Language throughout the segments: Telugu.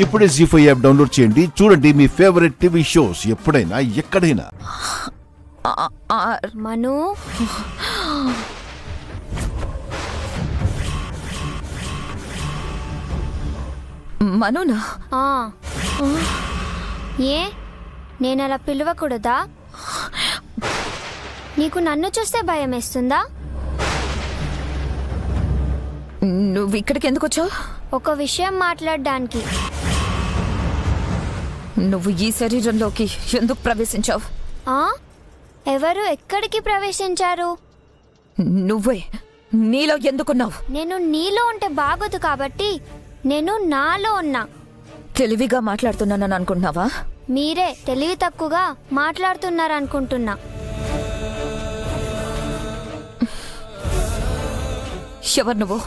ఇప్పుడే జీ5 యాప్ డౌన్లోడ్ చేయండి. చూడండి మీ ఫేవరెట్ టీవీ షోస్ ఎప్పుడైనా ఎక్కడైనా. మను మనునా? ఏ నేను అలా పిలవకూడదా? నీకు నన్ను చూస్తే భయం వేస్తుందా? నువ్వు ఇక్కడికి ఎందుకు వచ్చావు? ఒక విషయం మాట్లాడడానికి. నువ్వు ఈ శరీరంలోకి ఎందుకు ప్రవేశించావు? ఎవరు ఎక్కడికి ప్రవేశించారు? నువ్వే నీలో ఎందుకున్నావు? నేను నీలో ఉంటే బాగోదు కాబట్టి నేను నాలో ఉన్నా. తెలివిగా మాట్లాడుతున్నానని అనుకుంటున్నావా? మీరే తెలివి తక్కువగా మాట్లాడుతున్నారనుకుంటున్నా. ఎవరు నువ్వు?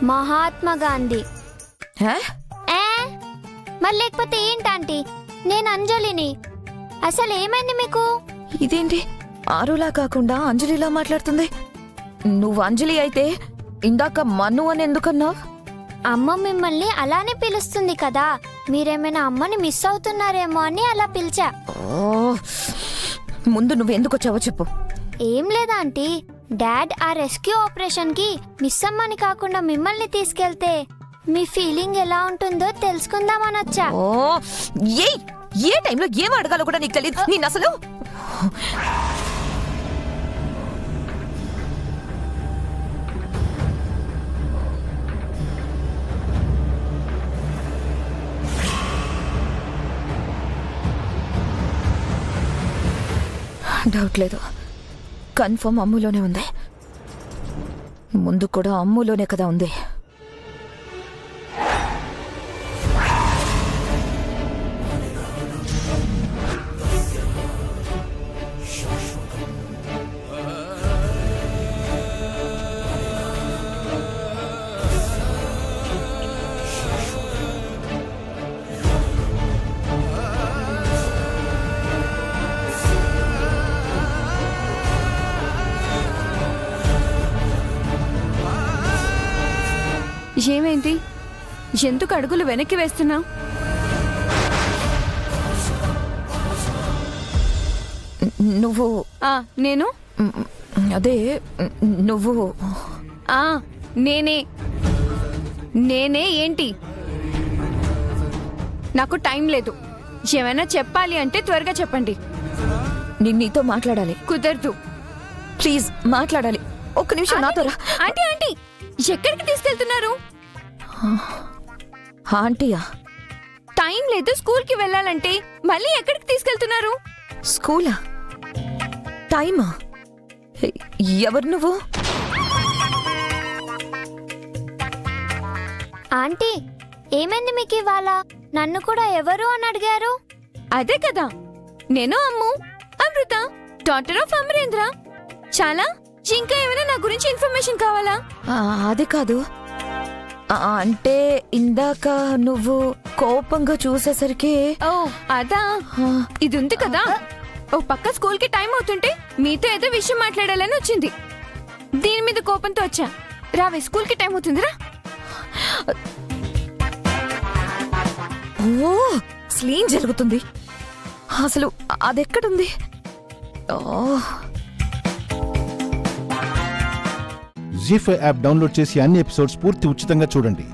మహాత్మా గాంధీ. మరి లేకపోతే ఏంటంటీ? నేను అంజలిని. అసలు ఏమైంది మీకు? ఇదేంటి ఆరులా కాకుండా అంజలిలా మాట్లాడుతుంది? నువ్వు అంజలి అయితే ఇందాక మను అని ఎందుకన్నావు? అమ్మ మిమ్మల్ని అలానే పిలుస్తుంది కదా, మీరేమైనా అమ్మని మిస్ అవుతున్నారేమో అని అలా పిలిచా. ముందు నువ్వెందుకు వచ్చావో చెప్పు. ఏం లేదా ఆంటీ, డాడ్ ఆ రెస్క్యూ ఆపరేషన్ కి మిస్ అమ్మని కాకుండా మిమ్మల్ని తీసుకెళ్తే మీ ఫీలింగ్ ఎలా ఉంటుందో తెలుసుకుందామని వచ్చా. ఏ టైంలో ఏం అడగాలో కూడా నీకు తెలియదు. నేను అసలు డౌట్ లేదు, కన్ఫర్మ్ అమ్ములోనే ఉంది. ముందు కూడా అమ్ములోనే కదా ఉంది. ఏమైంది? ఎందుకు అడుగులు వెనక్కి వేస్తున్నావు? నువ్వు నేను అదే నువ్వు నేనే ఏంటి? నాకు టైం లేదు. ఏమైనా చెప్పాలి అంటే త్వరగా చెప్పండి. నీతో మాట్లాడాలి. కుదరదు. ప్లీజ్ మాట్లాడాలి. ఒక్క నిమిషం నాతో రా. ఆంటీ ఆంటీ ఎక్కడికి తీసుకెళ్తున్నారు? ఆంటీయా? టైం లేదు, స్కూల్ కి వెళ్ళాలంటే. మళ్ళీ ఎక్కడికి తీసుకెళ్తున్నారు? స్కూలా? టైమా? ఎవరు నువ్వు? ఆంటీ ఏమైంది మీకు ఇవాళ? నన్ను కూడా ఎవరు అని అడిగారు. అదే కదా, నేను అమ్ము, అమృత, డాటర్ ఆఫ్ అమరేంద్ర. చాలా ఇంకా ఏమైనా నా గురించి ఇన్ఫర్మేషన్ కావాలా? అది కాదు, అంటే ఇందాక నువ్వు కోపంగా చూసేసరికి. అదా, ఇది ఉంది కదా, ఓ పక్క స్కూల్ కి టైం అవుతుంటే మీతో ఏదో విషయం మాట్లాడాలని వచ్చింది. దీని మీద కోపంతో వచ్చా. రావే, స్కూల్ కి టైం అవుతుందిరా. స్లీన్ జరుగుతుంది. అసలు అదెక్కడుంది? జీ5 యాప్ డౌన్లోడ్ చేసి అన్ని ఎపిసోడ్స్ పూర్తి ఉచితంగా చూడండి.